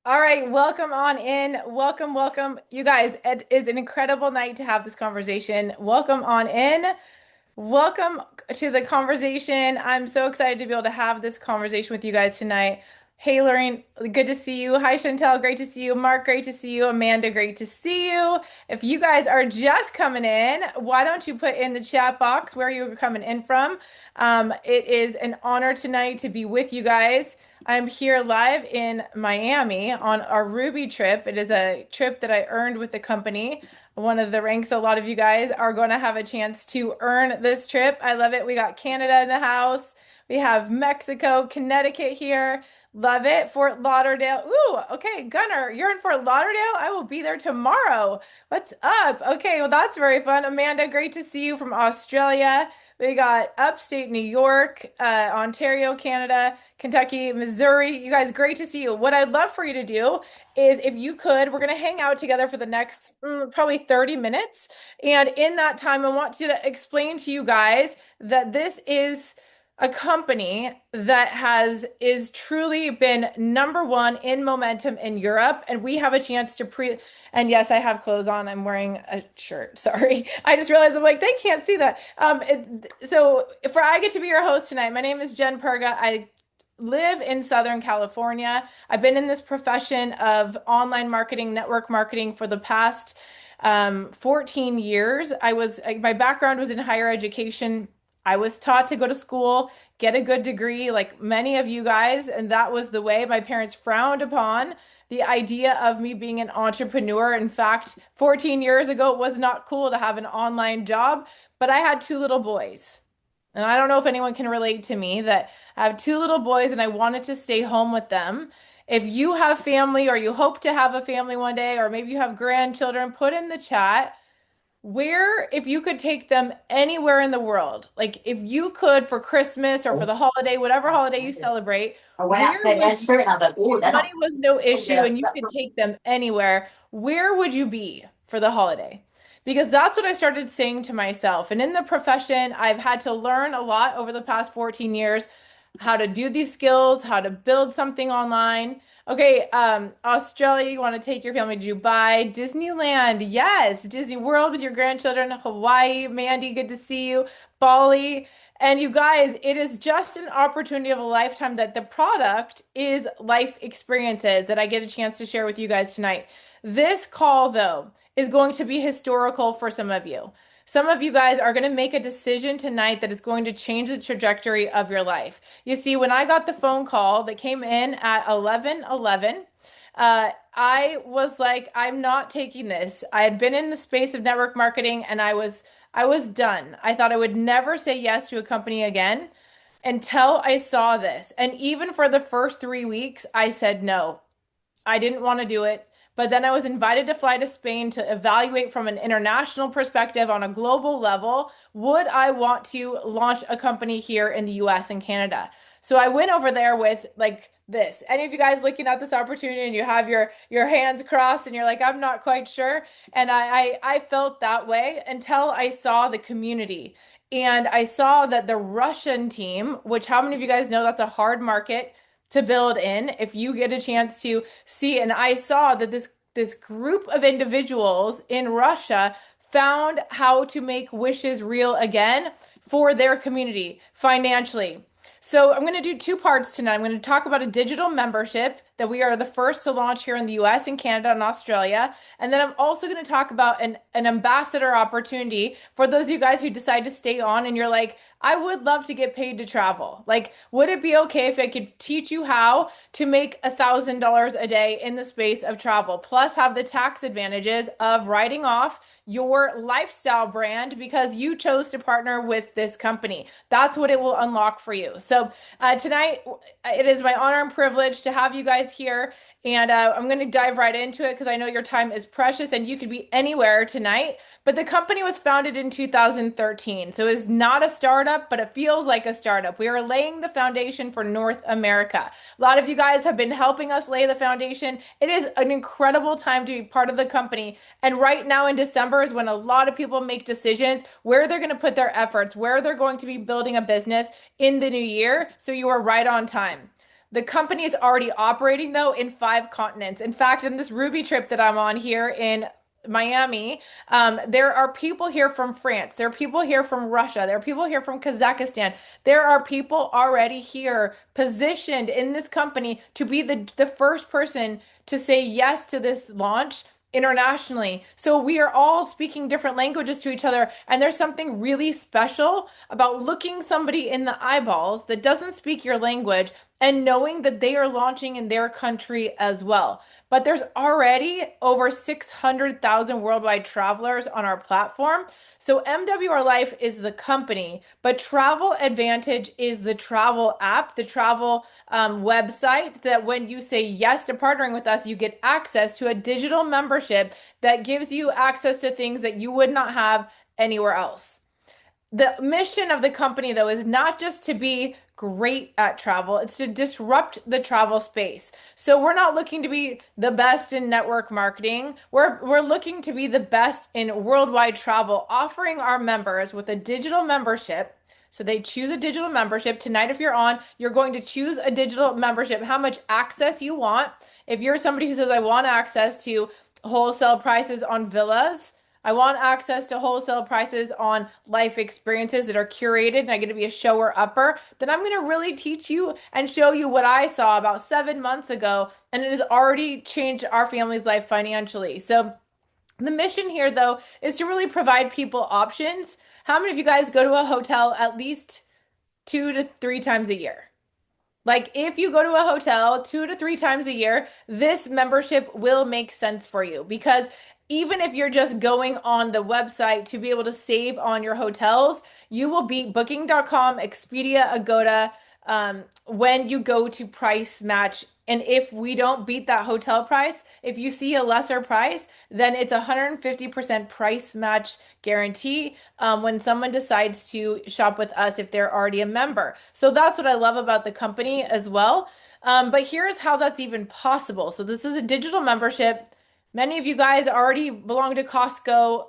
All right, welcome on in. Welcome, welcome. You guys, it is an incredible night to have this conversation. Welcome on in. Welcome to the conversation. I'm so excited to be able to have this conversation with you guys tonight. Hey, Lorraine, good to see you. Hi, Chantel, great to see you. Mark, great to see you. Amanda, great to see you. If you guys are just coming in, why don't you put in the chat box where you're coming in from? It is an honor tonight to be with you guys. I'm here live in Miami on our Ruby trip. It is a trip that I earned with the company. One of the ranks a lot of you guys are going to have a chance to earn this trip. I love it. We got Canada in the house. We have Mexico, Connecticut here. Love it. Fort Lauderdale. Ooh, okay, Gunnar, you're in Fort Lauderdale? I will be there tomorrow. What's up? Okay, well, that's very fun. Amanda, great to see you from Australia. We got upstate New York, Ontario, Canada, Kentucky, Missouri. You guys, great to see you. What I'd love for you to do is if you could, we're going to hang out together for the next probably 30 minutes. And in that time, I want to explain to you guys that this is a company that has is truly been number one in momentum in Europe, and we have a chance to pre and yes, I have clothes on. I'm wearing a shirt. Sorry. I just realized I'm like, they can't see that. So for I get to be your host tonight. My name is Jen Purga. I live in Southern California. I've been in this profession of online marketing, network marketing for the past 14 years. My background was in higher education. I was taught to go to school, get a good degree, like many of you guys, and that was the way. My parents frowned upon the idea of me being an entrepreneur. In fact, 14 years ago, it was not cool to have an online job, but I had two little boys. And I don't know if anyone can relate to me that I have two little boys and I wanted to stay home with them. If you have family or you hope to have a family one day, or maybe you have grandchildren, put in the chat where, if you could take them anywhere in the world, like if you could for Christmas or for the holiday, whatever holiday you celebrate, where would you, if money was no issue and you could take them anywhere, where would you be for the holiday? Because that's what I started saying to myself. And in the profession, I've had to learn a lot over the past 14 years how to do these skills, how to build something online. Okay, Australia, you want to take your family to Dubai, Disneyland, yes, Disney World with your grandchildren, Hawaii, Mandy, good to see you, Bali. And you guys, it is just an opportunity of a lifetime that the product is life experiences that I get a chance to share with you guys tonight. This call, though, is going to be historical for some of you. Some of you guys are going to make a decision tonight that is going to change the trajectory of your life. You see, when I got the phone call that came in at 11:11, I was like, I'm not taking this. I had been in the space of network marketing and I was done. I thought I would never say yes to a company again until I saw this. And even for the first 3 weeks, I said no. I didn't want to do it. But then I was invited to fly to Spain to evaluate from an international perspective on a global level. Would I want to launch a company here in the US and Canada? So I went over there with like this. Any of you guys looking at this opportunity and you have your hands crossed and you're like, I'm not quite sure. And I felt that way until I saw the community. And I saw that the Russian team, which how many of you guys know that's a hard market to build in if you get a chance to see. And I saw that this group of individuals in Russia found how to make wishes real again for their community financially. So I'm going to do two parts tonight. I'm going to talk about a digital membership that we are the first to launch here in the US and Canada and Australia. And then I'm also going to talk about an ambassador opportunity for those of you guys who decide to stay on and you're like, I would love to get paid to travel. Like, would it be okay if I could teach you how to make $1,000 a day in the space of travel, plus have the tax advantages of writing off your lifestyle brand because you chose to partner with this company? That's what it will unlock for you. So tonight, it is my honor and privilege to have you guys here. And I'm going to dive right into it because I know your time is precious and you could be anywhere tonight. But the company was founded in 2013. So it's not a startup, but it feels like a startup. We are laying the foundation for North America. A lot of you guys have been helping us lay the foundation. It is an incredible time to be part of the company. And right now in December is when a lot of people make decisions where they're going to put their efforts, where they're going to be building a business in the new year. So you are right on time. The company is already operating though in 5 continents. In fact, in this Ruby trip that I'm on here in Miami, there are people here from France. There are people here from Russia. There are people here from Kazakhstan. There are people already here positioned in this company to be the first person to say yes to this launch internationally. So we are all speaking different languages to each other. And there's something really special about looking somebody in the eyeballs that doesn't speak your language and knowing that they are launching in their country as well. But there's already over 600,000 worldwide travelers on our platform. So MWR Life is the company, but Travel Advantage is the travel app, the travel website that when you say yes to partnering with us, you get access to a digital membership that gives you access to things that you would not have anywhere else. The mission of the company, though, is not just to be great at travel, it's to disrupt the travel space. So we're not looking to be the best in network marketing. We're looking to be the best in worldwide travel, offering our members with a digital membership. So they choose a digital membership. Tonight, if you're on, you're going to choose a digital membership, how much access you want. If you're somebody who says, I want access to wholesale prices on villas, I want access to wholesale prices on life experiences that are curated and I get to be a shower upper, then I'm going to really teach you and show you what I saw about 7 months ago. And it has already changed our family's life financially. So the mission here, though, is to really provide people options. How many of you guys go to a hotel at least 2 to 3 times a year? Like if you go to a hotel 2 to 3 times a year, this membership will make sense for you because even if you're just going on the website to be able to save on your hotels, you will beat Booking.com, Expedia, Agoda when you go to price match. And if we don't beat that hotel price, if you see a lesser price, then it's 150% price match guarantee when someone decides to shop with us if they're already a member. So that's what I love about the company as well. But here's how that's even possible. So this is a digital membership. Many of you guys already belong to Costco,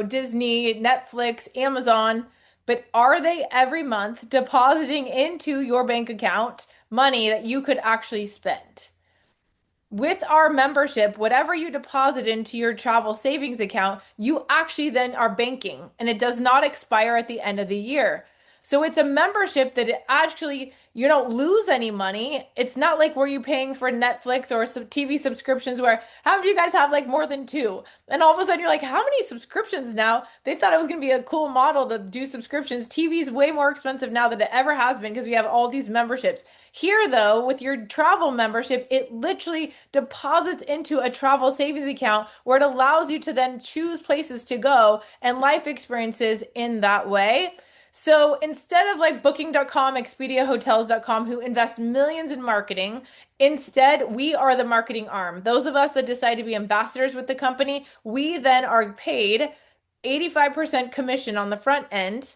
Disney, Netflix, Amazon, but are they every month depositing into your bank account money that you could actually spend? With our membership, whatever you deposit into your travel savings account, you actually then are banking and it does not expire at the end of the year. So it's a membership that it actually you don't lose any money. It's not like where you paying for Netflix or some TV subscriptions where how many of you guys have like more than two? And all of a sudden you're like, how many subscriptions now? They thought it was going to be a cool model to do subscriptions. TV is way more expensive now than it ever has been because we have all these memberships. Here, though, with your travel membership, it literally deposits into a travel savings account where it allows you to then choose places to go and life experiences in that way. So instead of like Booking.com, Expedia, Hotels.com, who invest millions in marketing, instead we are the marketing arm. Those of us that decide to be ambassadors with the company, we then are paid 85% commission on the front end,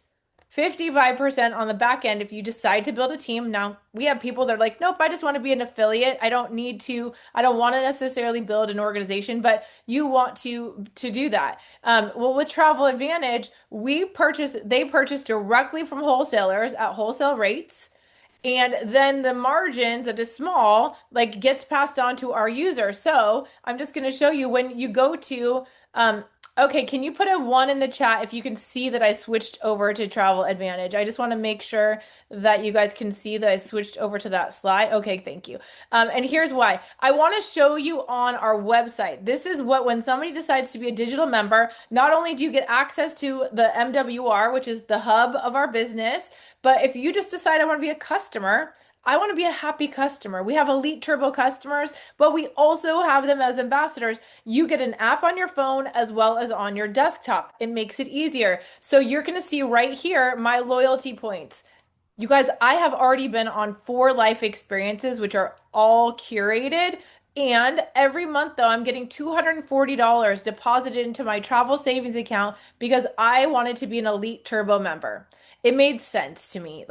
55% on the back end if you decide to build a team. Now, we have people that are like, nope, I just want to be an affiliate. I don't want to necessarily build an organization, but you want to do that. Well, with Travel Advantage, they purchase directly from wholesalers at wholesale rates. And then the margins that is small, like gets passed on to our user. So I'm just going to show you when you go to, okay, can you put a 1 in the chat if you can see that I switched over to Travel Advantage? I just want to make sure that you guys can see that I switched over to that slide. Okay, thank you. And here's why. I want to show you on our website. This is what, when somebody decides to be a digital member, not only do you get access to the MWR, which is the hub of our business, but if you just decide I want to be a customer, I want to be a happy customer. We have Elite Turbo customers, but we also have them as ambassadors. You get an app on your phone as well as on your desktop. It makes it easier. So you're going to see right here my loyalty points. You guys, I have already been on 4 life experiences, which are all curated. And every month, though, I'm getting $240 deposited into my travel savings account because I wanted to be an Elite Turbo member. It made sense to me.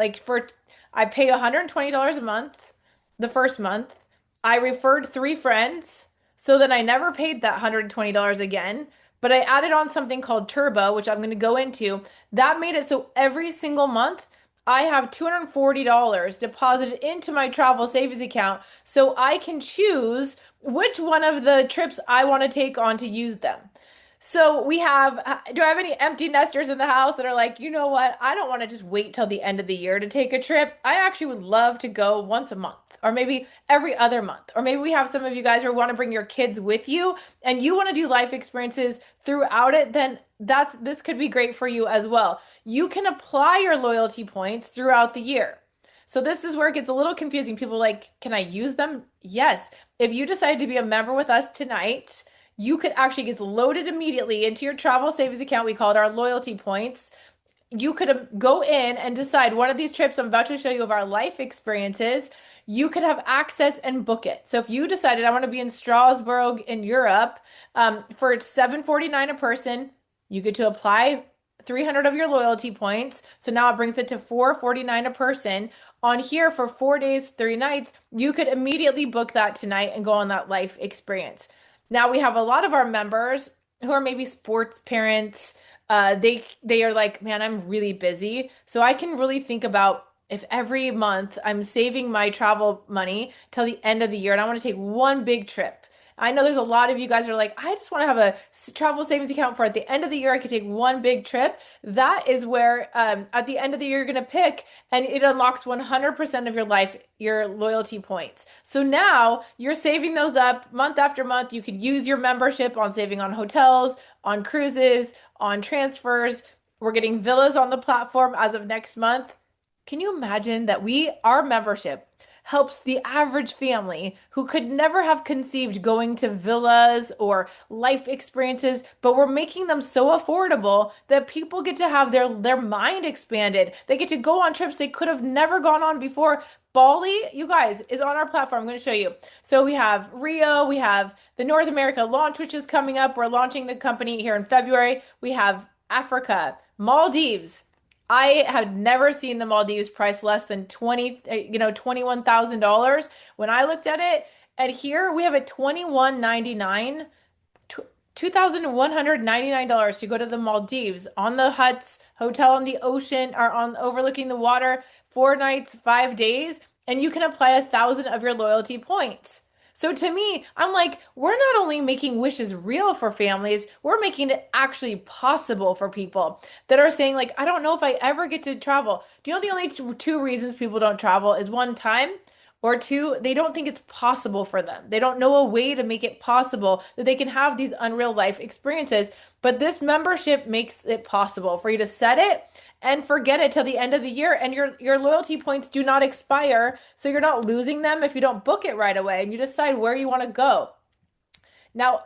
I pay $120 a month the first month. I referred 3 friends, so then I never paid that $120 again. But I added on something called Turbo, which I'm going to go into. That made it so every single month I have $240 deposited into my travel savings account so I can choose which one of the trips I want to take on to use them. So we have, do I have any empty nesters in the house that are like, you know what? I don't want to just wait till the end of the year to take a trip. I actually would love to go once a month or maybe every other month. Or maybe we have some of you guys who want to bring your kids with you and you want to do life experiences throughout it, then this could be great for you as well. You can apply your loyalty points throughout the year. So this is where it gets a little confusing. People are like, can I use them? Yes. If you decide to be a member with us tonight, you could actually get loaded immediately into your travel savings account. We call it our loyalty points. You could go in and decide one of these trips I'm about to show you of our life experiences. You could have access and book it. So if you decided I want to be in Strasbourg in Europe for $749 a person, you get to apply 300 of your loyalty points. So now it brings it to $449 a person. On here for 4 days, 3 nights, you could immediately book that tonight and go on that life experience. Now we have a lot of our members who are maybe sports parents. They are like, man, I'm really busy. So I can really think about if every month I'm saving my travel money till the end of the year and I want to take one big trip. I know there's a lot of you guys are like, I just want to have a travel savings account for at the end of the year, I could take one big trip. That is where at the end of the year, you're going to pick and it unlocks 100% of your life, your loyalty points. So now you're saving those up month after month. You could use your membership on saving on hotels, on cruises, on transfers. We're getting villas on the platform as of next month. Can you imagine that our membership helps the average family who could never have conceived going to villas or life experiences, but we're making them so affordable that people get to have their mind expanded. They get to go on trips they could have never gone on before. Bali, you guys, is on our platform. I'm going to show you. So we have Rio, we have the North America launch, which is coming up. We're launching the company here in February. We have Africa, Maldives. I had never seen the Maldives price less than $21,000 when I looked at it. And here we have a $21.99, $2,199 to go to the Maldives on the huts, hotel on the ocean or on overlooking the water, 4 nights, 5 days, and you can apply 1,000 of your loyalty points. So to me, I'm like, we're not only making wishes real for families, we're making it actually possible for people that are saying, like, I don't know if I ever get to travel. Do you know the only two reasons people don't travel is one, time, or two, they don't think it's possible for them. They don't know a way to make it possible that they can have these unreal life experiences. But this membership makes it possible for you to set it and forget it till the end of the year. And your loyalty points do not expire. So you're not losing them if you don't book it right away and you decide where you want to go. Now,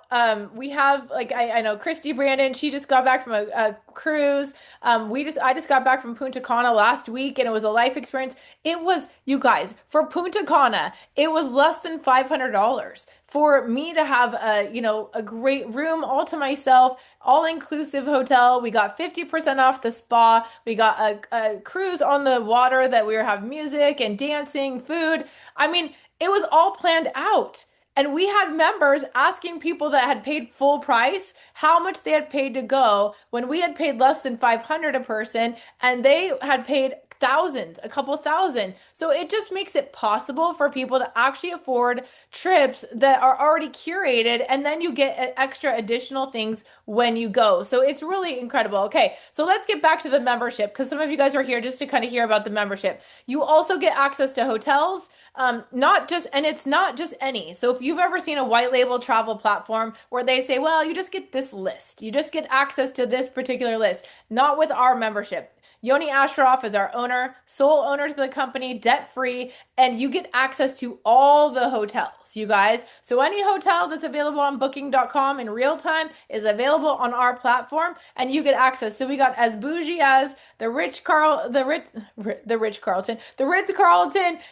we have like I know Christy Brandon, she just got back from a cruise. I just got back from Punta Cana last week and it was a life experience. It was, you guys, for Punta Cana, it was less than $500 for me to have a great room all to myself, all inclusive hotel. We got 50% off the spa. We got a cruise on the water that we were having music and dancing, food. I mean, it was all planned out. And we had members asking people that had paid full price how much they had paid to go when we had paid less than 500 a person and they had paid thousands, a couple thousand. So it just makes it possible for people to actually afford trips that are already curated and then you get extra additional things when you go. So it's really incredible. Okay, so let's get back to the membership because some of you guys are here just to kind of hear about the membership. You also get access to hotels. It's not just any. So if you've ever seen a white label travel platform where they say, well, you just get this list, you just get access to this particular list, not with our membership. Yoni Ashraf is our owner, sole owner to the company, debt free, and you get access to all the hotels, you guys. So any hotel that's available on booking.com in real time is available on our platform and you get access. So we got as bougie as the Ritz Carlton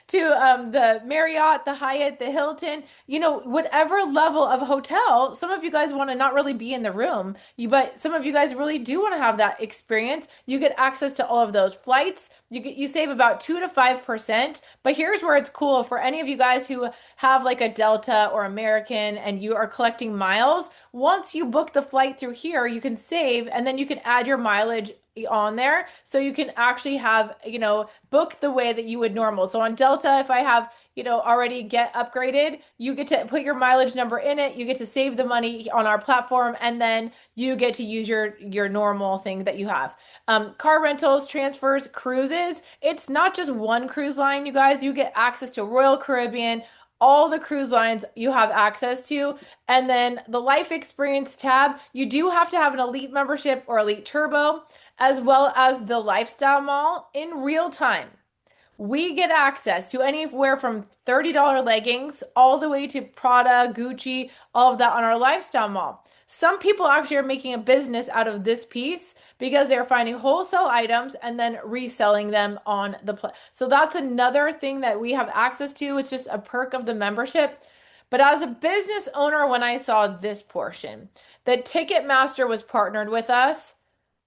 to the Marriott, the Hyatt, the Hilton, whatever level of hotel. Some of you guys want to not really be in the room, but some of you guys really do want to have that experience. You get access to all of those flights. You save about 2 to 5%. But here's where it's cool for any of you guys who have like a Delta or American and you are collecting miles. Once you book the flight through here, you can save and then you can add your mileage on there so you can actually have, book the way that you would normal. So on Delta, if I have, already get upgraded, you get to put your mileage number in it, you get to save the money on our platform, and then you get to use your normal thing that you have. Car rentals, transfers, cruises. It's not just one cruise line, you guys. You get access to Royal Caribbean, all the cruise lines you have access to. And then the life experience tab, you do have to have an elite membership or elite turbo, as well as the lifestyle mall in real time. We get access to anywhere from $30 leggings all the way to Prada, Gucci, all of that on our lifestyle mall. Some people actually are making a business out of this piece because they're finding wholesale items and then reselling them on the so that's another thing that we have access to. It's just a perk of the membership. But as a business owner, when I saw this portion, that Ticketmaster was partnered with us,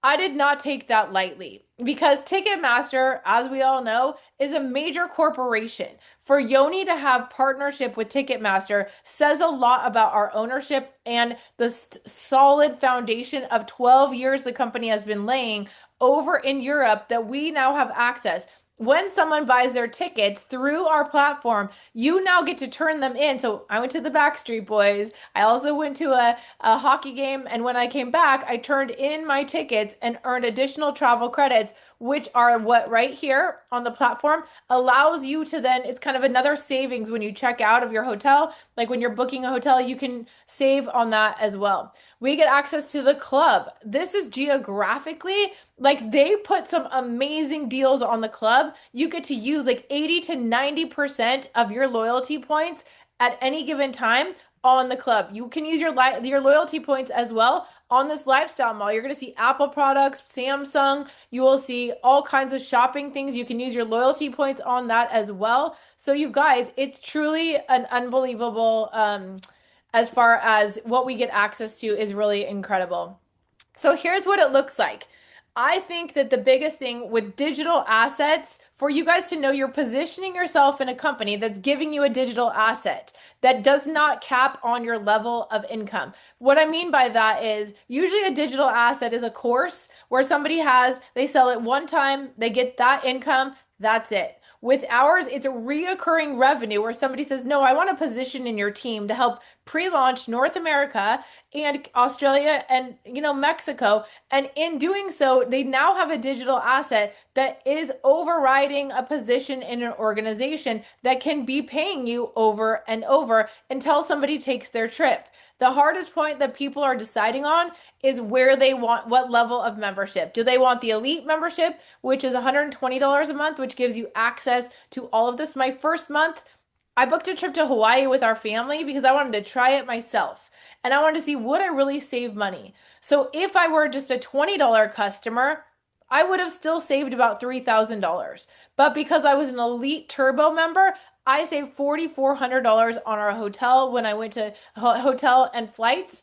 I did not take that lightly because Ticketmaster, as we all know, is a major corporation. For Yoni to have partnership with Ticketmaster says a lot about our ownership and the solid foundation of 12 years the company has been laying over in Europe that we now have access. When someone buys their tickets through our platform, you now get to turn them in. So I went to the Backstreet Boys. I also went to a hockey game. And when I came back, I turned in my tickets and earned additional travel credits, which are what right here on the platform allows you to then, it's kind of another savings when you check out of your hotel. Like when you're booking a hotel, you can save on that as well. We get access to the club. This is geographically, like they put some amazing deals on the club. You get to use like 80 to 90% of your loyalty points at any given time on the club. You can use your loyalty points as well on this lifestyle mall. You're going to see Apple products, Samsung. You will see all kinds of shopping things. You can use your loyalty points on that as well. So you guys, it's truly an unbelievable as far as what we get access to is really incredible. So here's what it looks like. I think that the biggest thing with digital assets for you guys to know you're positioning yourself in a company that's giving you a digital asset that does not cap on your level of income. What I mean by that is usually a digital asset is a course where they sell it one time, they get that income, that's it. With ours, it's a reoccurring revenue where somebody says, no, I want a position in your team to help pre-launch North America and Australia and, Mexico. And in doing so, they now have a digital asset that is overriding a position in an organization that can be paying you over and over until somebody takes their trip. The hardest point that people are deciding on is where they want, what level of membership. Do they want the elite membership, which is $120 a month, which gives you access to all of this? My first month, I booked a trip to Hawaii with our family because I wanted to try it myself. And I wanted to see would I really save money. So if I were just a $20 customer, I would have still saved about $3,000. But because I was an elite turbo member, I saved $4,400 on our hotel when I went to hotel and flights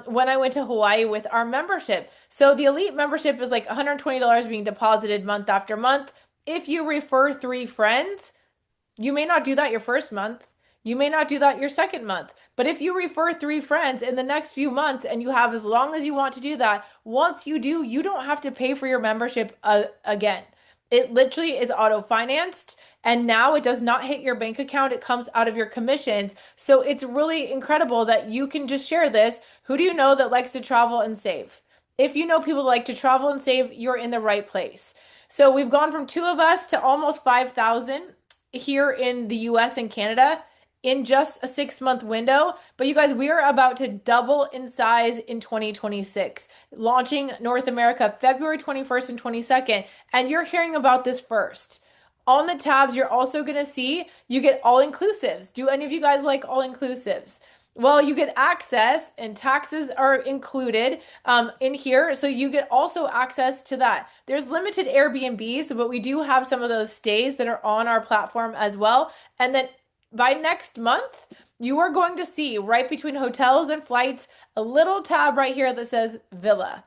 when I went to Hawaii with our membership. So the elite membership is like $120 being deposited month after month. If you refer 3 friends, you may not do that your first month. You may not do that your second month. But if you refer 3 friends in the next few months and you have as long as you want to do that, once you do, you don't have to pay for your membership again. It literally is auto financed. And now it does not hit your bank account. It comes out of your commissions. So it's really incredible that you can just share this. Who do you know that likes to travel and save? If you know people that like to travel and save, you're in the right place. So we've gone from 2 of us to almost 5,000 here in the US and Canada in just a 6-month window. But you guys, we are about to double in size in 2026, launching North America February 21st and 22nd. And you're hearing about this first. On the tabs, you're also going to see you get all inclusives. Do any of you guys like all inclusives? Well, you get access and taxes are included in here. So you get also access to that. There's limited Airbnbs, but we do have some of those stays that are on our platform as well. And then by next month, you are going to see right between hotels and flights, a little tab right here that says Villa.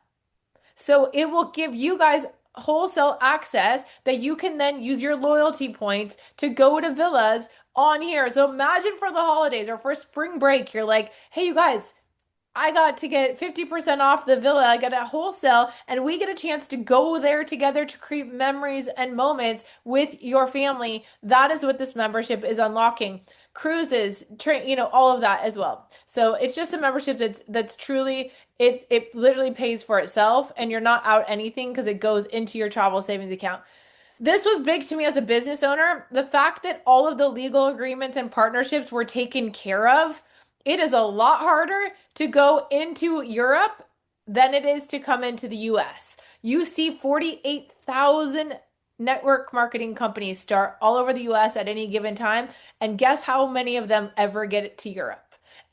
So it will give you guys wholesale access that you can then use your loyalty points to go to villas on here. So imagine for the holidays or for spring break, you're like, hey, you guys, I got to get 50% off the villa. I got a wholesale, and we get a chance to go there together to create memories and moments with your family. That is what this membership is unlocking. Cruises, train, all of that as well. So it's just a membership that's truly it literally pays for itself, and you're not out anything because it goes into your travel savings account. This was big to me as a business owner. The fact that all of the legal agreements and partnerships were taken care of, it is a lot harder to go into Europe than it is to come into the US. You see 48,000 network marketing companies start all over the US at any given time. And guess how many of them ever get it to Europe?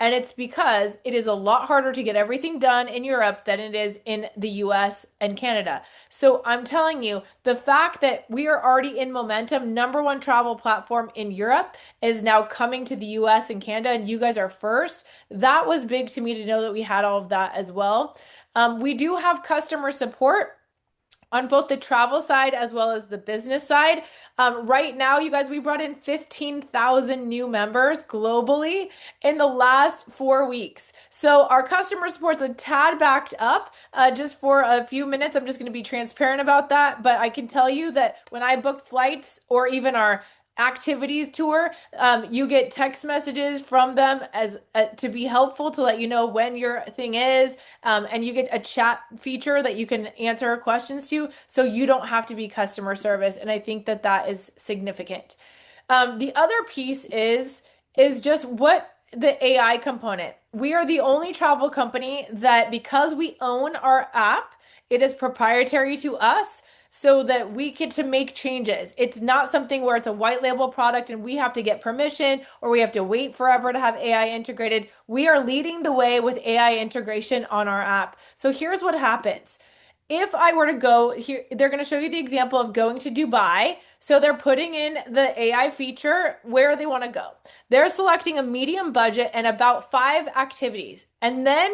And it's because it is a lot harder to get everything done in Europe than it is in the US and Canada. So I'm telling you, the fact that we are already in momentum, number one travel platform in Europe is now coming to the US and Canada, and you guys are first. That was big to me to know that we had all of that as well. We do have customer support on both the travel side as well as the business side. Right now, you guys, we brought in 15,000 new members globally in the last 4 weeks. So our customer support's a tad backed up just for a few minutes. I'm just going to be transparent about that. But I can tell you that when I booked flights or even our activities tour, you get text messages from them as to be helpful to let you know when your thing is, and you get a chat feature that you can answer questions to, so you don't have to be customer service. And I think that that is significant. The other piece is just what the AI component. We are the only travel company that, because we own our app, it is proprietary to us so that we get to make changes. It's not something where it's a white label product and we have to get permission or we have to wait forever to have AI integrated. We are leading the way with AI integration on our app. So here's what happens. If I were to go here, they're going to show you the example of going to Dubai. So they're putting in the AI feature where they want to go. They're selecting a medium budget and about 5 activities. And then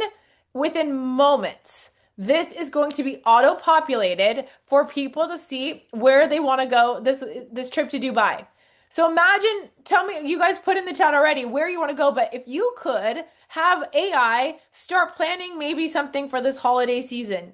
within moments, this is going to be auto-populated for people to see where they want to go this trip to Dubai. So imagine, tell me, you guys put in the chat already where you want to go, but if you could have AI start planning maybe something for this holiday season.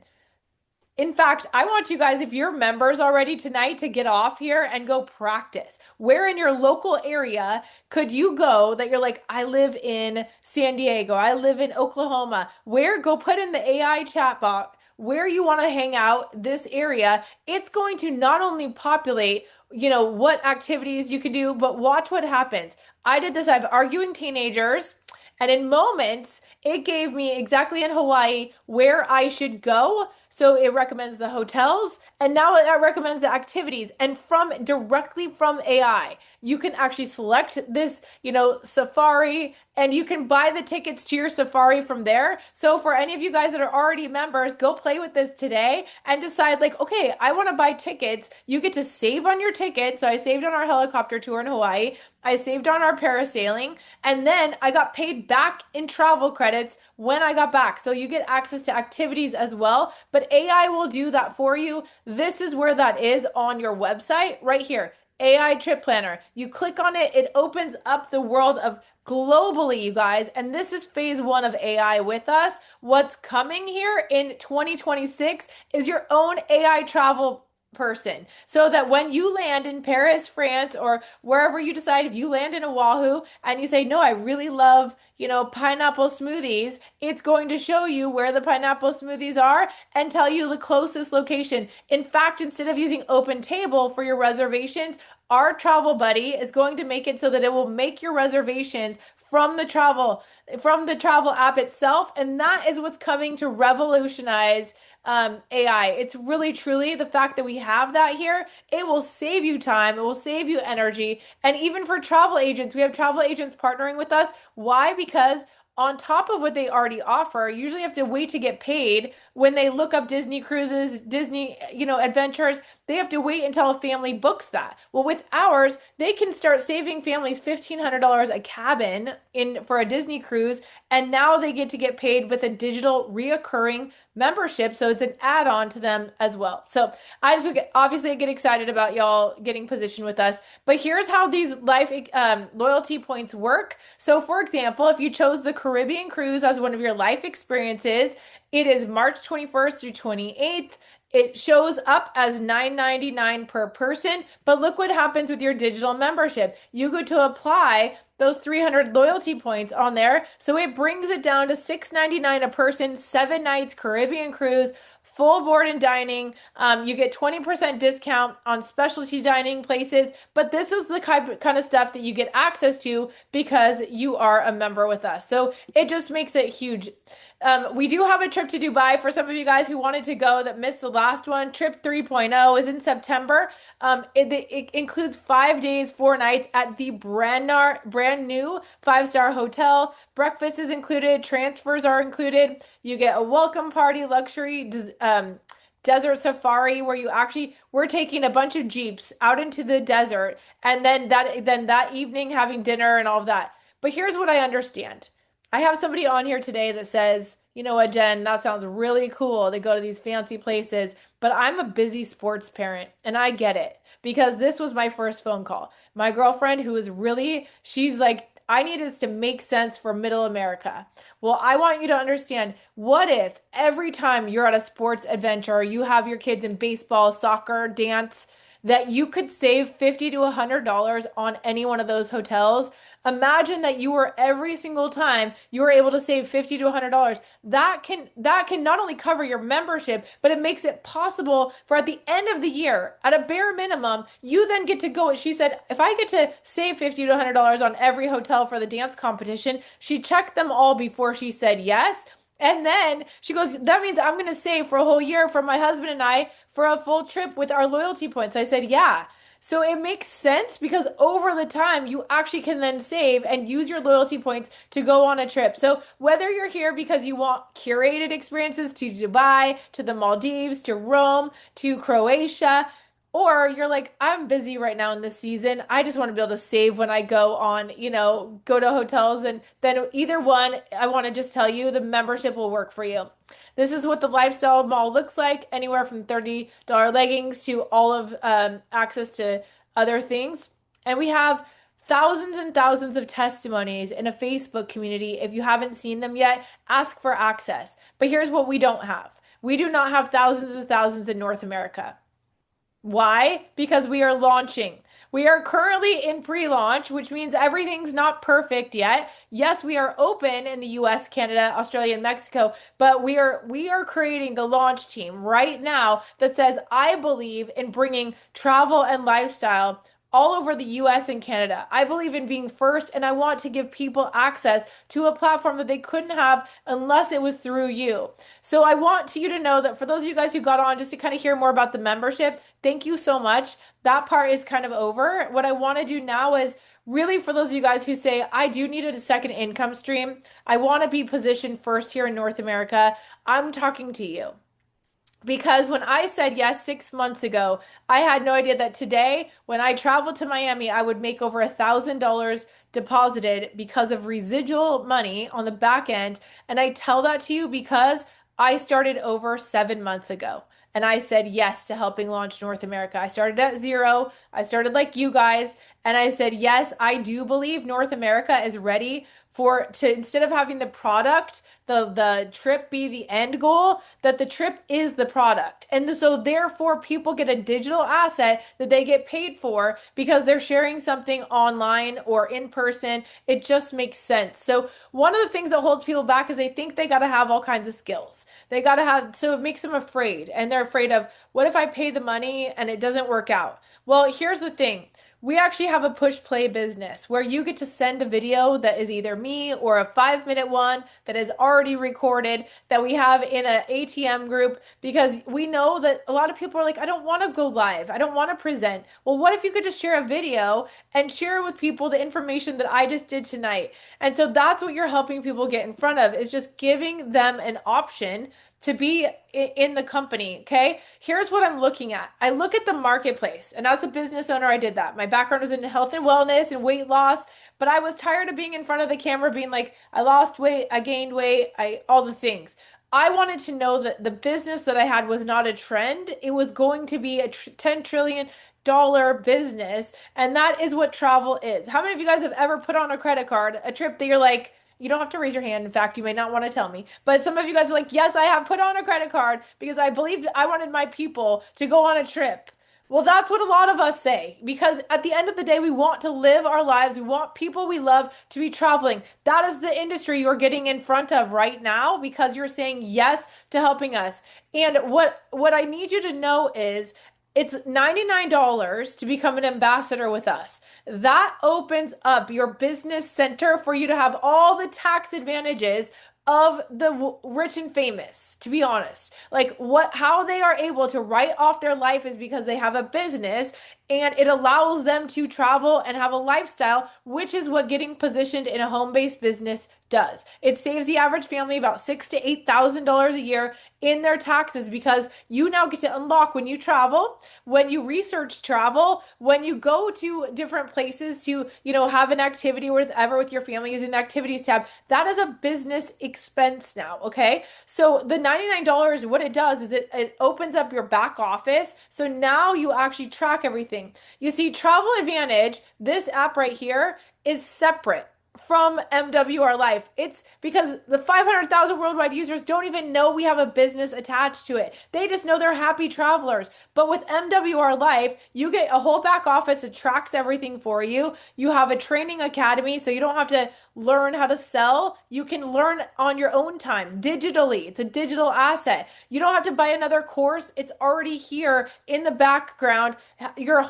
In fact, I want you guys, if you're members already tonight, to get off here and go practice. Where in your local area could you go that you're like, I live in San Diego, I live in Oklahoma? Where, go put in the AI chat box where you want to hang out, this area. It's going to not only populate, what activities you could do, but watch what happens. I did this. I have arguing teenagers. And in moments, it gave me exactly in Hawaii where I should go. So it recommends the hotels, and now it recommends the activities. And directly from AI, you can actually select this, safari, and you can buy the tickets to your safari from there. So for any of you guys that are already members, go play with this today and decide, like, okay, I want to buy tickets. You get to save on your ticket. So I saved on our helicopter tour in Hawaii. I saved on our parasailing, and then I got paid back in travel credits when I got back. So you get access to activities as well, but AI will do that for you. This is where that is on your website right here. AI Trip Planner. You click on it, it opens up the world of globally, you guys. And this is phase one of AI with us. What's coming here in 2026 is your own AI travel person, so that when you land in Paris, France, or wherever you decide, if you land in Oahu and you say, no, I really love, pineapple smoothies, it's going to show you where the pineapple smoothies are and tell you the closest location. In fact, instead of using Open Table for your reservations, our travel buddy is going to make it so that it will make your reservations from the travel app itself. And that is what's coming to revolutionize AI. It's really, truly the fact that we have that here. It will save you time. It will save you energy. And even for travel agents, we have travel agents partnering with us. Why? Because on top of what they already offer, usually have to wait to get paid when they look up Disney cruises, Disney, adventures. they have to wait until a family books that. Well, with ours, they can start saving families $1,500 a cabin in for a Disney cruise, and now they get to get paid with a digital reoccurring membership. So it's an add-on to them as well. So I just obviously get excited about y'all getting positioned with us. But here's how these life loyalty points work. So for example, if you chose the Caribbean cruise as one of your life experiences, it is March 21st through 28th. It shows up as $9.99 per person, but look what happens with your digital membership. You go to apply those 300 loyalty points on there, so it brings it down to $6.99 a person, 7 nights Caribbean cruise, full board and dining. You get 20% discount on specialty dining places, but this is the kind of stuff that you get access to because you are a member with us. So it just makes it huge. We do have a trip to Dubai for some of you guys who wanted to go that missed the last one. Trip 3.0 is in September. It includes 5 days, 4 nights at the brand new five-star hotel. Breakfast is included. Transfers are included. You get a welcome party, luxury desert safari where we're taking a bunch of Jeeps out into the desert, and then that evening having dinner and all of that. But here's what I understand. I have somebody on here today that says, you know what, Jen, that sounds really cool to go to these fancy places, but I'm a busy sports parent and I get it because this was my first phone call. My girlfriend, who is really, she's like, I need this to make sense for middle America. Well, I want you to understand, what if every time you're at a sports adventure, or you have your kids in baseball, soccer, dance, that you could save $50 to $100 on any one of those hotels? Imagine that you were every single time you were able to save $50 to $100. That can not only cover your membership, but it makes it possible for at the end of the year, at a bare minimum, you then get to go. She said, if I get to save $50 to $100 on every hotel for the dance competition, she checked them all before she said yes. And then she goes, that means I'm going to save for a whole year for my husband and I for a full trip with our loyalty points. I said, yeah. So it makes sense because over the time, you actually can then save and use your loyalty points to go on a trip. So whether you're here because you want curated experiences to Dubai, to the Maldives, to Rome, to Croatia, or you're like, I'm busy right now in this season. I just want to be able to save when I go on, go to hotels. And then either one, I want to just tell you the membership will work for you. This is what the lifestyle mall looks like, anywhere from $30 leggings to all of access to other things. And we have thousands and thousands of testimonies in a Facebook community. If you haven't seen them yet, ask for access. But here's what we don't have. We do not have thousands and thousands in North America. Why? Because we are launching. We are currently in pre-launch, which means everything's not perfect yet. Yes, we are open in the US, Canada, Australia, and Mexico, but we are creating the launch team right now that says, I believe in bringing travel and lifestyle all over the US and Canada. I believe in being first, and I want to give people access to a platform that they couldn't have unless it was through you. So I want you to know that for those of you guys who got on just to kind of hear more about the membership, thank you so much. That part is kind of over. What I want to do now is really for those of you guys who say, I do need a second income stream, I want to be positioned first here in North America, I'm talking to you. Because when I said yes 6 months ago, I had no idea that today, when I traveled to Miami, I would make over $1,000 deposited because of residual money on the back end. And I tell that to you because I started over 7 months ago. And I said yes to helping launch North America. I started at zero. I started like you guys. And I said, yes, I do believe North America is ready instead of having the product, the trip be the end goal, that the trip is the product. And so therefore people get a digital asset that they get paid for because they're sharing something online or in person. It just makes sense. So one of the things that holds people back is they think they got to have all kinds of skills. So it makes them afraid, and they're afraid of, what if I pay the money and it doesn't work out? Well, here's the thing. We actually have a push play business where you get to send a video that is either me or a 5-minute one that is already recorded that we have in an ATM group, because we know that a lot of people are like, I don't want to go live. I don't want to present. Well, what if you could just share a video and share with people the information that I just did tonight? And so that's what you're helping people get in front of, is just giving them an option to be in the company. Okay. Here's what I'm looking at. I look at the marketplace, and as a business owner, I did that. My background was in health and wellness and weight loss, but I was tired of being in front of the camera, being like, I lost weight, I gained weight, all the things. I wanted to know that the business that I had was not a trend. It was going to be a $10 trillion business. And that is what travel is. How many of you guys have ever put on a credit card, a trip that you're like, you don't have to raise your hand. In fact, you may not want to tell me. But some of you guys are like, yes, I have put on a credit card because I believed I wanted my people to go on a trip. Well, that's what a lot of us say because at the end of the day, we want to live our lives. We want people we love to be traveling. That is the industry you're getting in front of right now because you're saying yes to helping us. And what I need you to know is it's $99 to become an ambassador with us. That opens up your business center for you to have all the tax advantages of the rich and famous, to be honest. Like how they are able to write off their life is because they have a business and it allows them to travel and have a lifestyle, which is what getting positioned in a home-based business does. It saves the average family about $6,000 to $8,000 a year in their taxes because you now get to unlock when you travel, when you research travel, when you go to different places to, have an activity or whatever with your family using the activities tab. That is a business expense now, okay? So the $99, what it does is it opens up your back office. So now you actually track everything. You see, Travel Advantage, this app right here, is separate from MWR Life. It's because the 500,000 worldwide users don't even know we have a business attached to it. They just know they're happy travelers. But with MWR Life, you get a whole back office that tracks everything for you. You have a training academy, so you don't have to learn how to sell. You can learn on your own time digitally. It's a digital asset. You don't have to buy another course. It's already here in the background. Your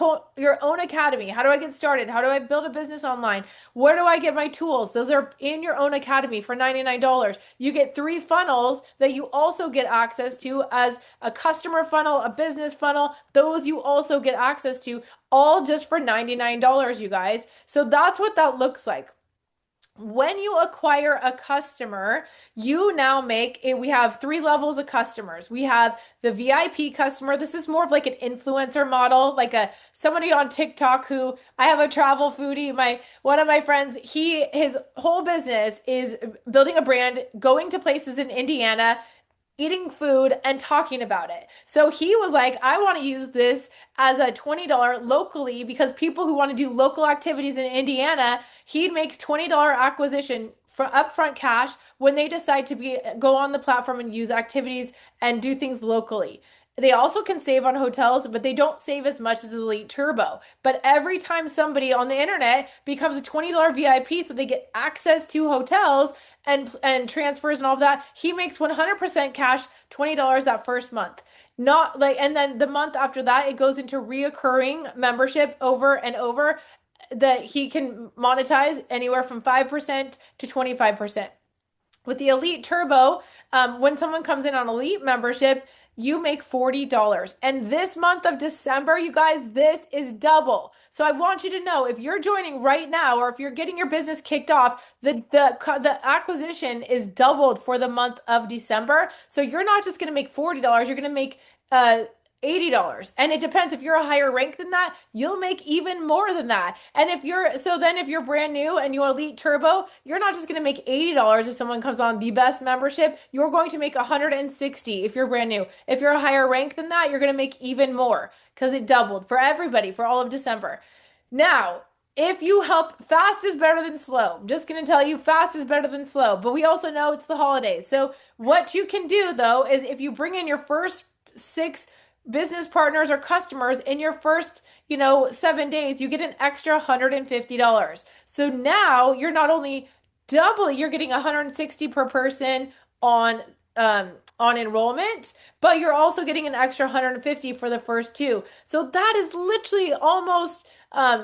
own academy. How do I get started? How do I build a business online? Where do I get my tools? Those are in your own academy for $99. You get 3 funnels that you also get access to as a customer funnel, a business funnel. Those you also get access to all just for $99, you guys. So that's what that looks like. When you acquire a customer, you now make it. We have 3 levels of customers. We have the VIP customer. This is more of like an influencer model, like somebody on TikTok who I have a travel foodie. One of my friends, his whole business is building a brand, going to places in Indiana, eating food and talking about it. So he was like, I want to use this as a $20 locally because people who want to do local activities in Indiana, he makes $20 acquisition for upfront cash when they decide to go on the platform and use activities and do things locally. They also can save on hotels, but they don't save as much as Elite Turbo. But every time somebody on the internet becomes a $20 VIP, so they get access to hotels and transfers and all of that, he makes 100% cash, $20 that first month. Not like, and then the month after that, it goes into reoccurring membership over and over that he can monetize anywhere from 5% to 25%. With the Elite Turbo, when someone comes in on Elite membership, you make $40. And this month of December, you guys, this is double. So I want you to know if you're joining right now or if you're getting your business kicked off, the acquisition is doubled for the month of December. So you're not just going to make $40, you're going to make $80. And it depends if you're a higher rank than that, you'll make even more than that. And if you're brand new and you Elite Turbo, you're not just going to make $80 if someone comes on the best membership, you're going to make 160 if you're brand new. If you're a higher rank than that, you're going to make even more because it doubled for everybody for all of December. Now, if you help, fast is better than slow. I'm just going to tell you, fast is better than slow. But we also know it's the holidays. So what you can do though is if you bring in your first 6 business partners or customers in your first, 7 days, you get an extra $150. So now you're not only you're getting 160 per person on enrollment, but you're also getting an extra 150 for the first 2. So that is literally almost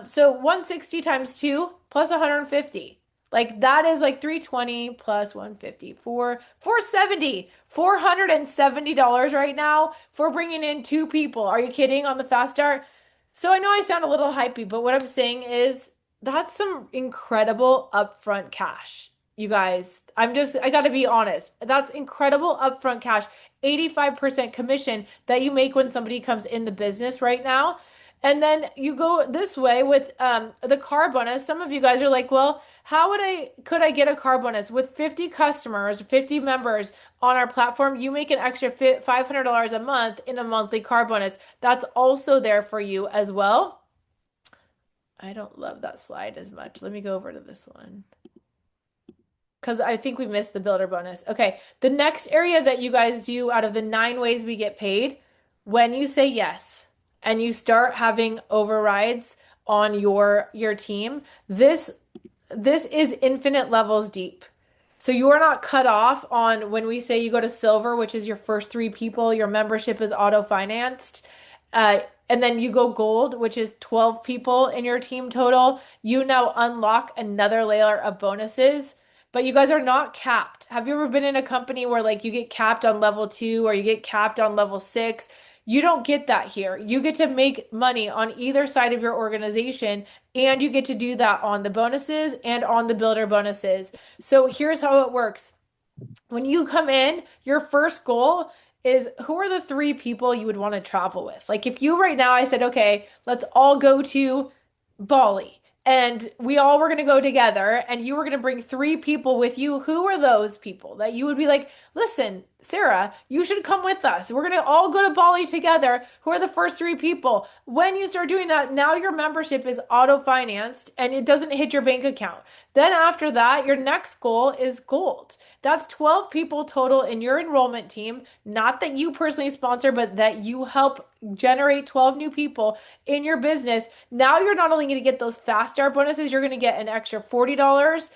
so 160 times 2 plus 150. Like that is like 320 plus 150, 470, $470 right now for bringing in 2 people. Are you kidding on the fast start? So I know I sound a little hypey, but what I'm saying is that's some incredible upfront cash. you guys. I got to be honest. That's incredible upfront cash, 85% commission that you make when somebody comes in the business right now. And then you go this way with the car bonus. Some of you guys are like, well, could I get a car bonus with 50 customers, 50 members on our platform? You make an extra $500 a month in a monthly car bonus. That's also there for you as well. I don't love that slide as much. Let me go over to this one because I think we missed the builder bonus. Okay, the next area that you guys do out of the 9 ways we get paid, when you say yes and you start having overrides on your team, this is infinite levels deep. So you are not cut off on when we say you go to silver, which is your first 3 people, your membership is auto financed. And then you go gold, which is 12 people in your team total. You now unlock another layer of bonuses, but you guys are not capped. Have you ever been in a company where like you get capped on level 2 or you get capped on level 6? You don't get that here. You get to make money on either side of your organization, and you get to do that on the bonuses and on the builder bonuses. So here's how it works. When you come in, your first goal is who are the 3 people you would want to travel with? Like if you right now, I said, okay, let's all go to Bali and we all were going to go together and you were going to bring 3 people with you. Who are those people that you would be like, listen, Sarah, you should come with us. We're going to all go to Bali together. Who are the first 3 people? When you start doing that, now your membership is auto financed and it doesn't hit your bank account. Then after that, your next goal is gold. That's 12 people total in your enrollment team. Not that you personally sponsor, but that you help generate 12 new people in your business. Now you're not only going to get those fast start bonuses, you're going to get an extra $40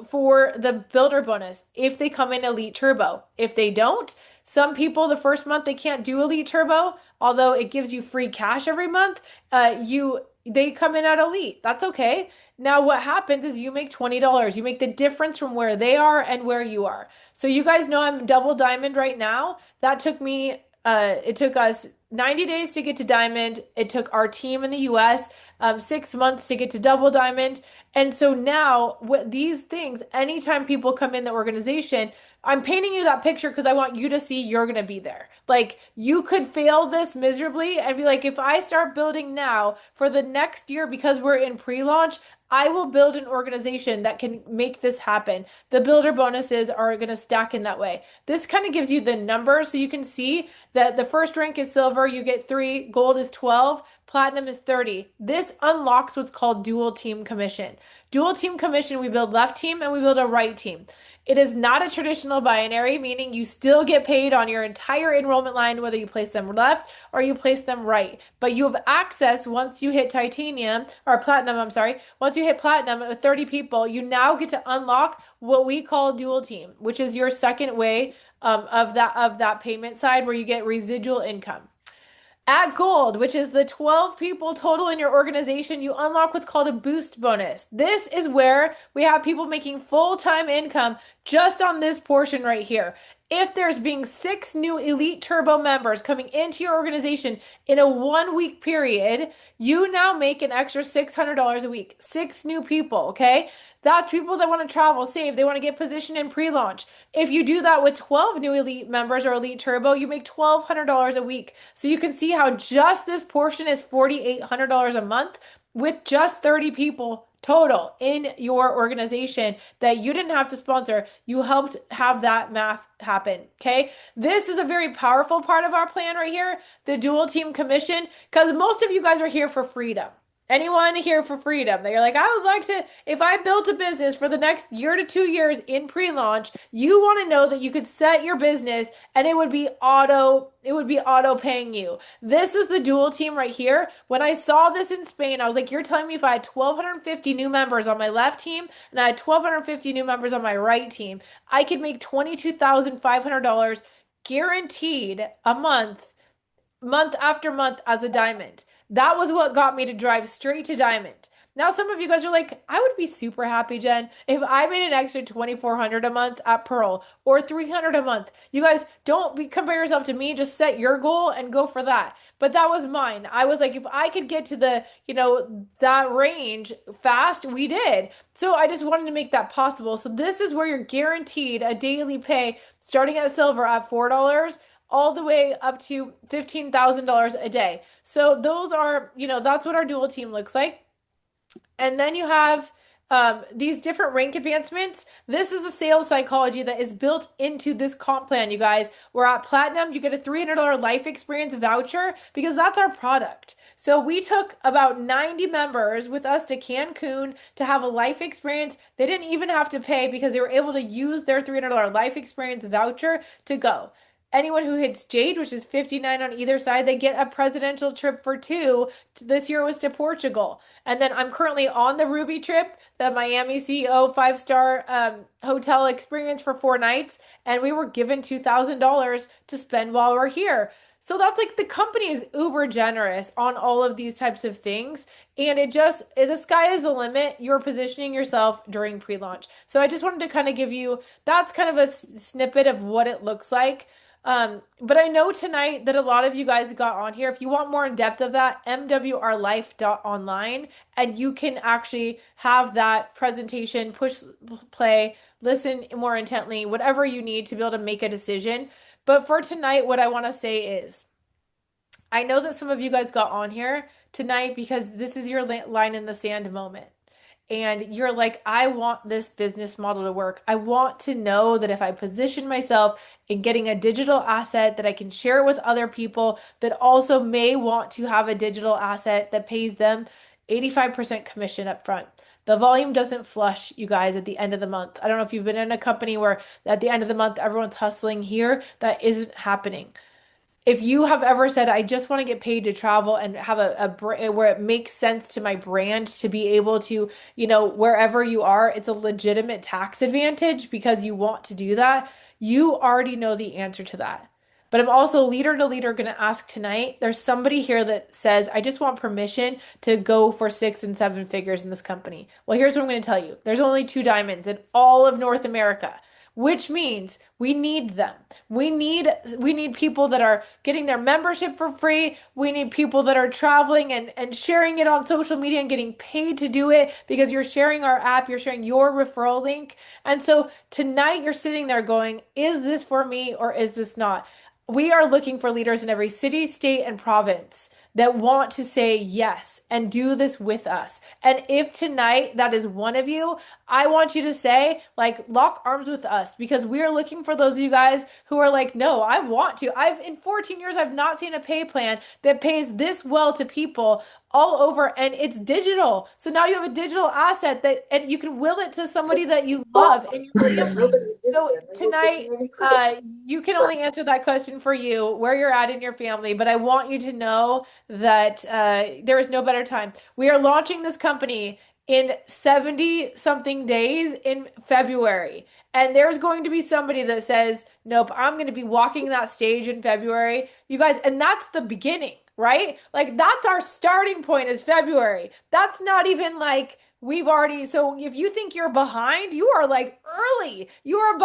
for the builder bonus if they come in Elite Turbo. If they don't, some people the first month they can't do Elite Turbo, although it gives you free cash every month. They come in at Elite. That's okay. Now what happens is you make $20. You make the difference from where they are and where you are. So you guys know I'm double diamond right now. That took me it took us 90 days to get to diamond. It took our team in the US 6 months to get to double diamond. And so now, what these things, anytime people come in the organization, I'm painting you that picture because I want you to see you're going to be there. Like, you could fail this miserably and be like, if I start building now for the next year because we're in pre launch, I will build an organization that can make this happen. The builder bonuses are going to stack in that way. This kind of gives you the numbers so you can see that the first rank is silver, you get 3, gold is 12, platinum is 30. This unlocks what's called dual team commission. Dual team commission, we build left team and we build a right team. It is not a traditional binary, meaning you still get paid on your entire enrollment line, whether you place them left or you place them right. But you have access once you hit titanium or platinum, I'm sorry. Once you hit platinum with 30 people, you now get to unlock what we call dual team, which is your second way of that payment side where you get residual income. At gold, which is the 12 people total in your organization, you unlock what's called a boost bonus. This is where we have people making full-time income just on this portion right here. If there's being 6 new Elite Turbo members coming into your organization in a 1 week period, you now make an extra $600 a week. 6 new people, okay? That's people that want to travel, save, they want to get positioned in pre-launch. If you do that with 12 new Elite members or Elite Turbo, you make $1,200 a week. So you can see how just this portion is $4,800 a month with just 30 people total in your organization that you didn't have to sponsor. You helped have that math happen. Okay. This is a very powerful part of our plan right here, the dual team commission, because most of you guys are here for freedom. Anyone here for freedom? That you're like, I would like to, if I built a business for the next year to 2 years in pre-launch, you want to know that you could set your business and it would be auto paying you. This is the dual team right here. When I saw this in Spain, I was like, you're telling me if I had 1,250 new members on my left team and I had 1,250 new members on my right team, I could make $22,500 guaranteed a month after month as a diamond. That was what got me to drive straight to diamond. Now, some of you guys are like, I would be super happy, Jen, if I made an extra 2,400 a month at Pearl or 300 a month. You guys don't compare yourself to me. Just set your goal and go for that. But that was mine. I was like, if I could get to that range fast, we did. So I just wanted to make that possible. So this is where you're guaranteed a daily pay starting at silver at $4 all the way up to $15,000 a day. So those are, that's what our dual team looks like. And then you have these different rank advancements. This is a sales psychology that is built into this comp plan, you guys. We're at Platinum. You get a $300 life experience voucher because that's our product. So we took about 90 members with us to Cancun to have a life experience. They didn't even have to pay because they were able to use their $300 life experience voucher to go. Anyone who hits Jade, which is 59 on either side, they get a presidential trip for two. This year was to Portugal. And then I'm currently on the Ruby trip, the Miami CEO five-star hotel experience for 4 nights. And we were given $2,000 to spend while we're here. So that's like the company is uber generous on all of these types of things. And the sky is the limit. You're positioning yourself during pre-launch. So I just wanted to kind of give you, that's kind of a snippet of what it looks like. But I know tonight that a lot of you guys got on here. If you want more in depth of that, mwrlife.online, and you can actually have that presentation, push play, listen more intently, whatever you need to be able to make a decision. But for tonight, what I want to say is I know that some of you guys got on here tonight because this is your line in the sand moment. And you're like, I want this business model to work. I want to know that if I position myself in getting a digital asset that I can share it with other people that also may want to have a digital asset that pays them 85% commission up front. The volume doesn't flush, you guys, at the end of the month. I don't know if you've been in a company where at the end of the month everyone's hustling here. That isn't happening. If you have ever said, I just want to get paid to travel and have where it makes sense to my brand to be able to, wherever you are, it's a legitimate tax advantage because you want to do that. You already know the answer to that. But I'm also leader to leader going to ask tonight. There's somebody here that says, I just want permission to go for 6 and 7 figures in this company. Well, here's what I'm going to tell you. There's only two diamonds in all of North America, which means we need them. We need people that are getting their membership for free. We need people that are traveling and sharing it on social media and getting paid to do it because you're sharing our app, you're sharing your referral link. And so tonight you're sitting there going, is this for me or is this not? We are looking for leaders in every city, state, and province that want to say yes and do this with us. And if tonight that is one of you, I want you to say, like, lock arms with us because we are looking for those of you guys who are like, no, I want to. In 14 years, I've not seen a pay plan that pays this well to people all over and it's digital. So now you have a digital asset and you can will it to somebody that you love and your family. So tonight, you can only answer that question for you, where you're at in your family, but I want you to know that there is no better time. We are launching this company in 70 something days in February. And there's going to be somebody that says, nope, I'm going to be walking that stage in February. You guys, and that's the beginning, right? Like that's our starting point is February. That's not even like so if you think you're behind, you are like early. You are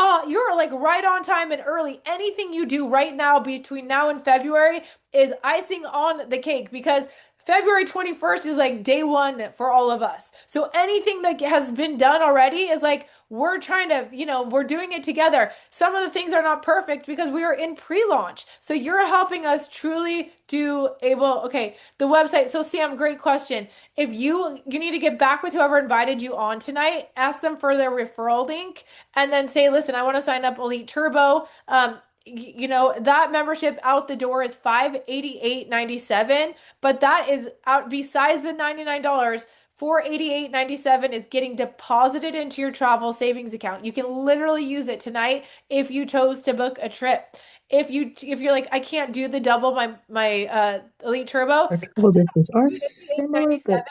like right on time and early. Anything you do right now between now and February is icing on the cake because February 21st is like day one for all of us. So anything that has been done already is like, we're trying to, we're doing it together. Some of the things are not perfect because we are in pre-launch. So you're helping us truly okay, the website. So Sam, great question. If you need to get back with whoever invited you on tonight, ask them for their referral link and then say, listen, I want to sign up Elite Turbo. That membership out the door is $588.97, but that is out besides the $99. $488.97 is getting deposited into your travel savings account. You can literally use it tonight if you chose to book a trip. If you're like, I can't do the double my Elite Turbo, Our travel business are similar, but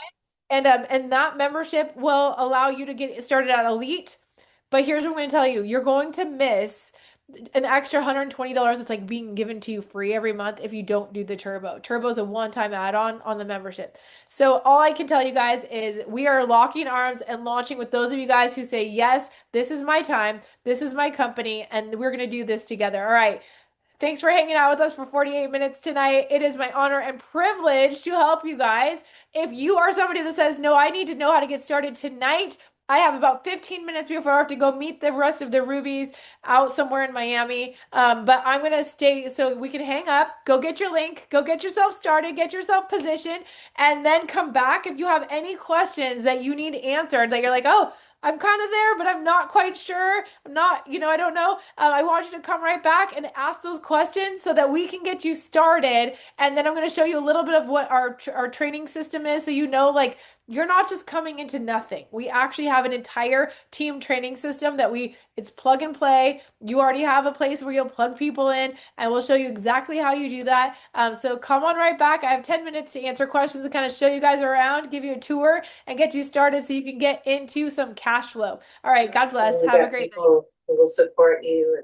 and that membership will allow you to get started at Elite. But here's what I'm going to tell you. You're going to miss an extra $120 that's like being given to you free every month if you don't do the turbo. Turbo is a one-time add-on on the membership. So all I can tell you guys is we are locking arms and launching with those of you guys who say, yes, this is my time, this is my company, and we're going to do this together. All right. Thanks for hanging out with us for 48 minutes tonight. It is my honor and privilege to help you guys. If you are somebody that says, no, I need to know how to get started tonight, I have about 15 minutes before I have to go meet the rest of the rubies out somewhere in Miami. But I'm going to stay so we can hang up, go get your link, go get yourself started, get yourself positioned, and then come back if you have any questions that you need answered that you're like, oh, I'm kind of there, but I'm not quite sure. I'm not, I don't know. I want you to come right back and ask those questions so that we can get you started. And then I'm going to show you a little bit of what our training system is, so you know, like you're not just coming into nothing. We actually have an entire team training system that it's plug and play. You already have a place where you'll plug people in, and we'll show you exactly how you do that. So come on right back. I have 10 minutes to answer questions and kind of show you guys around, give you a tour, and get you started so you can get into some cash flow. All right. God bless. We Have a got great night. people who will support you